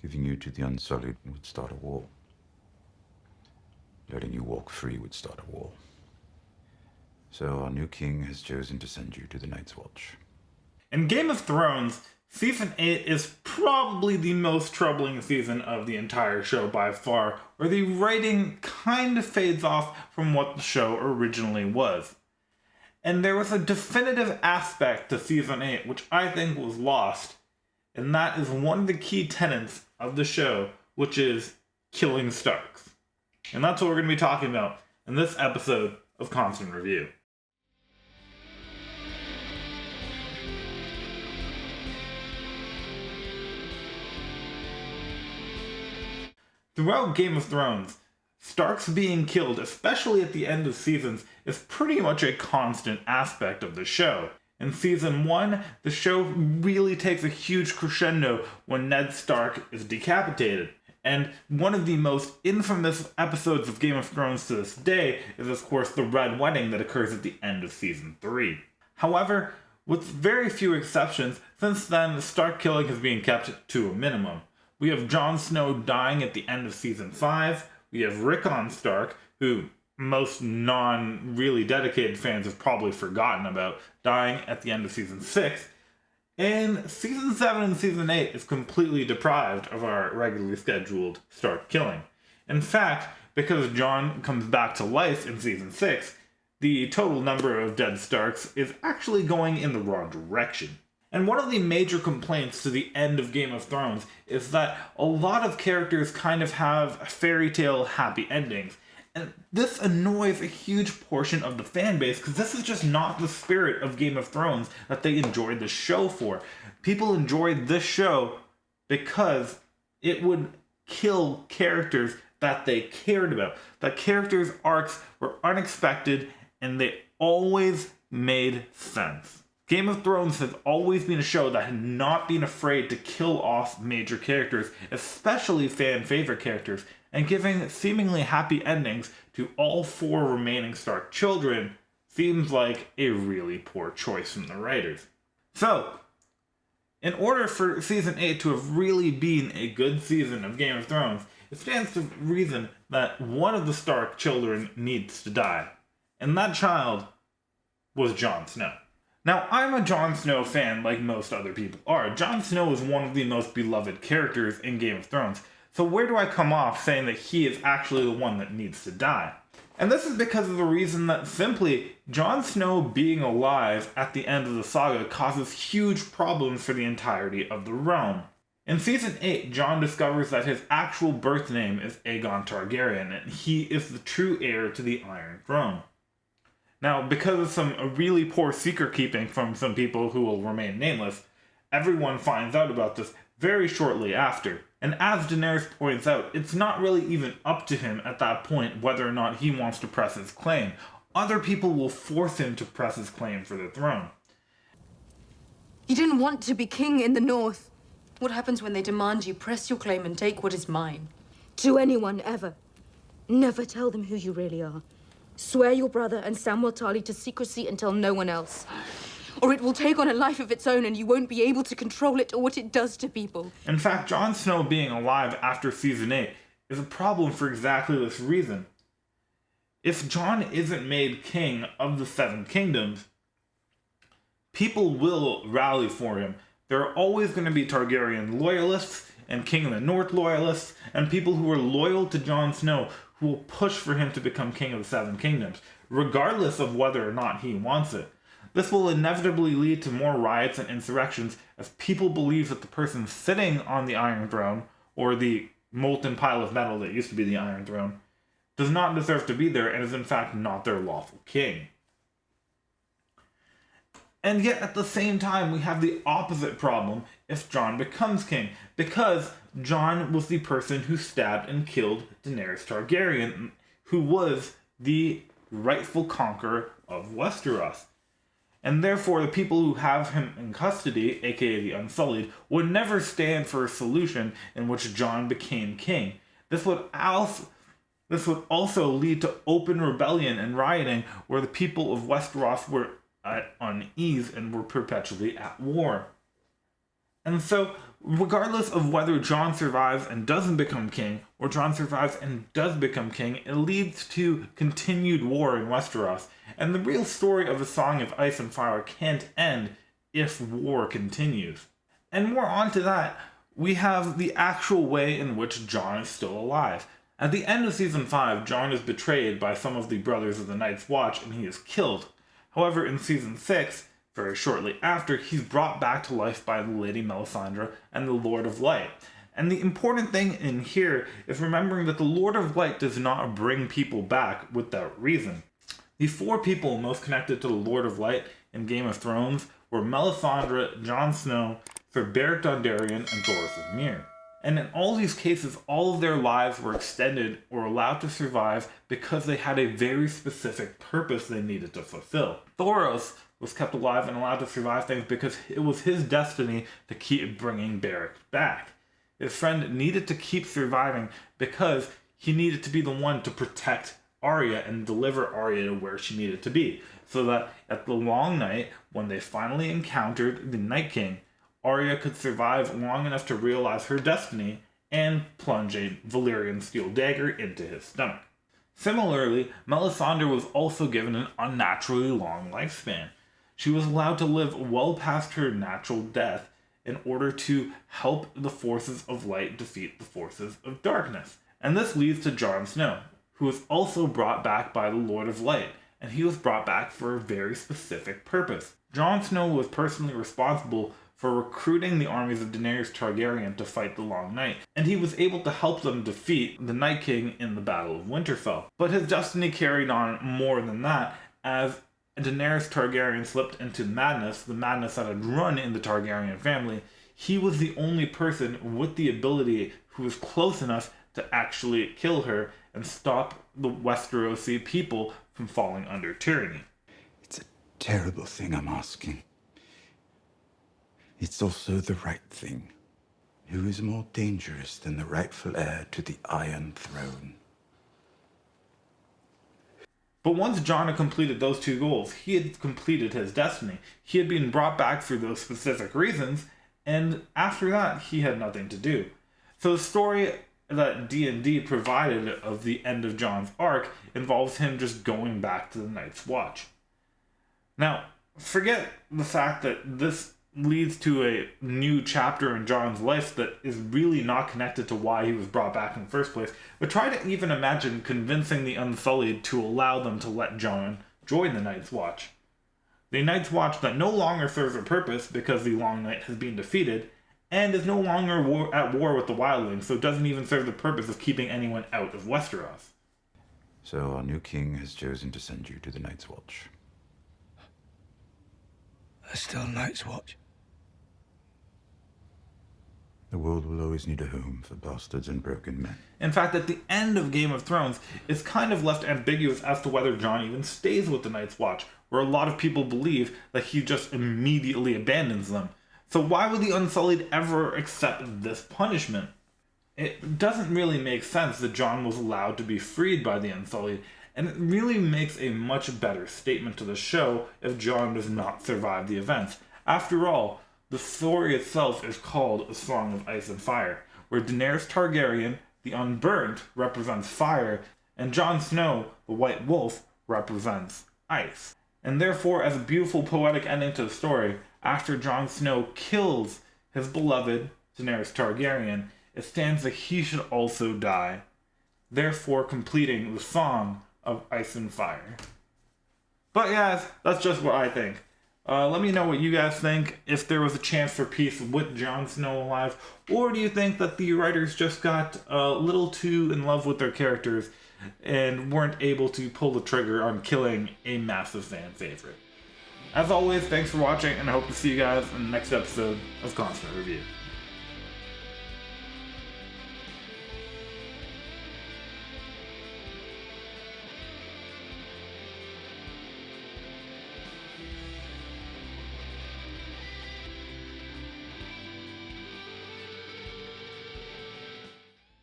Giving you to the Unsullied would start a war. Letting you walk free would start a war. So our new king has chosen to send you to the Night's Watch. In Game of Thrones, Season 8 is probably the most troubling season of the entire show by far, where the writing kind of fades off from what the show originally was. And there was a definitive aspect to Season 8 which I think was lost, and that is one of the key tenets of the show, which is killing Starks. And that's what we're going to be talking about in this episode of Constant Review. Throughout Game of Thrones, Starks being killed, especially at the end of seasons, is pretty much a constant aspect of the show. In Season 1, the show really takes a huge crescendo when Ned Stark is decapitated. And one of the most infamous episodes of Game of Thrones to this day is, of course, the Red Wedding that occurs at the end of Season 3. However, with very few exceptions, since then, Stark killing has been kept to a minimum. We have Jon Snow dying at the end of Season 5. We have Rickon Stark, who most non-really dedicated fans have probably forgotten about, dying at the end of Season 6. And Season 7 and Season 8 is completely deprived of our regularly scheduled Stark killing. In fact, because Jon comes back to life in Season 6, the total number of dead Starks is actually going in the wrong direction. And one of the major complaints to the end of Game of Thrones is that a lot of characters kind of have fairy tale happy endings. And this annoys a huge portion of the fan base because this is just not the spirit of Game of Thrones that they enjoyed the show for. People enjoyed this show because it would kill characters that they cared about. That characters' arcs were unexpected and they always made sense. Game of Thrones has always been a show that had not been afraid to kill off major characters, especially fan-favorite characters, and giving seemingly happy endings to all 4 remaining Stark children seems like a really poor choice from the writers. So, in order for Season 8 to have really been a good season of Game of Thrones, it stands to reason that one of the Stark children needs to die. And that child was Jon Snow. Now, I'm a Jon Snow fan like most other people are. Jon Snow is one of the most beloved characters in Game of Thrones. So where do I come off saying that he is actually the one that needs to die? And this is because of the reason that simply Jon Snow being alive at the end of the saga causes huge problems for the entirety of the realm. In Season 8, Jon discovers that his actual birth name is Aegon Targayen, and he is the true heir to the Iron Throne. Now, because of some really poor secret keeping from some people who will remain nameless, everyone finds out about this very shortly after. And as Daenerys points out, it's not really even up to him at that point whether or not he wants to press his claim. Other people will force him to press his claim for the throne. You didn't want to be king in the north. What happens when they demand you press your claim and take what is mine? To anyone, ever. Never tell them who you really are. Swear your brother and Samwell Tarly to secrecy and tell no one else. Or it will take on a life of its own and you won't be able to control it or what it does to people. In fact, Jon Snow being alive after Season 8 is a problem for exactly this reason. If Jon isn't made king of the 7 kingdoms, people will rally for him. There are always going to be Targaryen loyalists and King of the North loyalists and people who are loyal to Jon Snow who will push for him to become king of the 7 kingdoms, regardless of whether or not he wants it. This will inevitably lead to more riots and insurrections as people believe that the person sitting on the Iron Throne, or the molten pile of metal that used to be the Iron Throne, does not deserve to be there and is in fact not their lawful king. And yet at the same time we have the opposite problem if Jon becomes king, because Jon was the person who stabbed and killed Daenerys Targaryen, who was the rightful conqueror of Westeros. And therefore the people who have him in custody, aka the Unsullied, would never stand for a solution in which Jon became king. This would also lead to open rebellion and rioting where the people of Westeros were at unease and were perpetually at war. And so Regardless of whether Jon survives and doesn't become king, or Jon survives and does become king, it leads to continued war in Westeros, and the real story of A Song of Ice and Fire can't end if war continues. And more on to that, we have the actual way in which Jon is still alive. At the end of Season 5, Jon is betrayed by some of the brothers of the Night's Watch and he is killed. However, in Season 6, very shortly after, he's brought back to life by the Lady Melisandre and the Lord of Light. And the important thing in here is remembering that the Lord of Light does not bring people back without reason. The 4 people most connected to the Lord of Light in Game of Thrones were Melisandre, Jon Snow, Sir Beric Dondarrion, and Thoros of Myr. And in all these cases, all of their lives were extended or allowed to survive because they had a very specific purpose they needed to fulfill. Thoros was kept alive and allowed to survive things because it was his destiny to keep bringing Beric back. His friend needed to keep surviving because he needed to be the one to protect Arya and deliver Arya to where she needed to be, so that at the long night, when they finally encountered the Night King, Arya could survive long enough to realize her destiny and plunge a Valyrian steel dagger into his stomach. Similarly, Melisandre was also given an unnaturally long lifespan. She was allowed to live well past her natural death in order to help the forces of light defeat the forces of darkness. And this leads to Jon Snow, who was also brought back by the Lord of Light, and he was brought back for a very specific purpose. Jon Snow was personally responsible for recruiting the armies of Daenerys Targaryen to fight the Long Night, and he was able to help them defeat the Night King in the Battle of Winterfell. But his destiny carried on more than that, as Daenerys Targaryen slipped into madness, the madness that had run in the Targaryen family. He was the only person with the ability who was close enough to actually kill her and stop the Westerosi people from falling under tyranny. It's a terrible thing I'm asking. It's also the right thing. Who is more dangerous than the rightful heir to the Iron Throne? But once Jon had completed those 2 goals, he had completed his destiny. He had been brought back for those specific reasons, and after that, he had nothing to do. So the story that D&D provided of the end of Jon's arc involves him just going back to the Night's Watch. Now, forget the fact that this leads to a new chapter in Jon's life that is really not connected to why he was brought back in the first place, but try to even imagine convincing the Unsullied to allow them to let Jon join the Night's Watch. The Night's Watch that no longer serves a purpose because the Long Night has been defeated, and is no longer at war with the Wildlings, so it doesn't even serve the purpose of keeping anyone out of Westeros. So our new king has chosen to send you to the Night's Watch. There's still Night's Watch. The world will always need a home for bastards and broken men. In fact, at the end of Game of Thrones, it's kind of left ambiguous as to whether Jon even stays with the Night's Watch, where a lot of people believe that he just immediately abandons them. So why would the Unsullied ever accept this punishment? It doesn't really make sense that Jon was allowed to be freed by the Unsullied, and it really makes a much better statement to the show if Jon does not survive the events. After all, the story itself is called A Song of Ice and Fire, where Daenerys Targaryen, the Unburnt, represents fire, and Jon Snow, the White Wolf, represents ice. And therefore, as a beautiful poetic ending to the story, after Jon Snow kills his beloved Daenerys Targaryen, it stands that he should also die, therefore completing the Song of Ice and Fire. But guys, that's just what I think. Let me know what you guys think, if there was a chance for peace with Jon Snow alive, or do you think that the writers just got a little too in love with their characters and weren't able to pull the trigger on killing a massive fan favorite? As always, thanks for watching, and I hope to see you guys in the next episode of Constant Review.